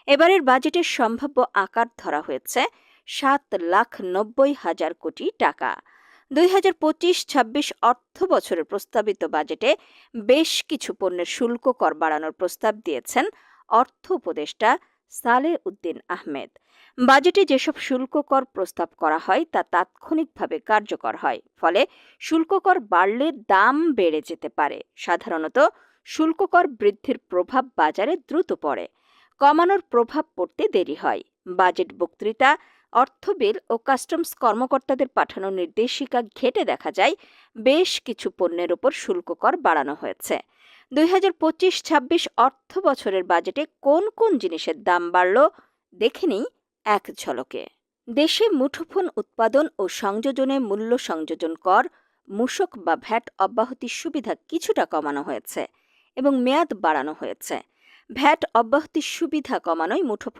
এবারের বাজেটের সম্ভাব্য আকার ধরা হয়েছে 7,90,000 কোটি টাকা। 2025-26 অর্থ বছরের প্রস্তাবিত বাজেটে বেশ কিছু পণ্যের শুল্ক কর বাড়ানোর প্রস্তাব দিয়েছেন অর্থ উপদেষ্টা সালেহ উদ্দিন আহমেদ। বাজেটে যেসব শুল্ক কর প্রস্তাব করা হয় তা তাৎক্ষণিকভাবে কার্যকর হয়, ফলে শুল্ক কর বাড়লে দাম বেড়ে যেতে পারে। সাধারণত শুল্ক কর বৃদ্ধির প্রভাব বাজারে দ্রুত পড়ে, কমানোর প্রভাব পড়তে দেরি হয়। বাজেট বক্তৃতা, অর্থ বিল ও কাস্টমস কর্মকর্তাদের পাঠানো নির্দেশিকা ঘেঁটে দেখা যায় বেশ কিছু পণ্যের উপর শুল্ক কর বাড়ানো হয়েছে। 2025-26 অর্থ বছরের বাজেটে কোন কোন জিনিসের দাম বাড়ল দেখে নিই এক ঝলকে। দেশে মুঠোফোন উৎপাদন ও সংযোজনে মূল্য সংযোজন কর, মূসক বা ভ্যাট অব্যাহতির সুবিধা কিছুটা কমানো হয়েছে এবং মেয়াদ বাড়ানো হয়েছে। ভ্যাট অব্যাহতির সুবিধা কমানোয় মুঠোফোন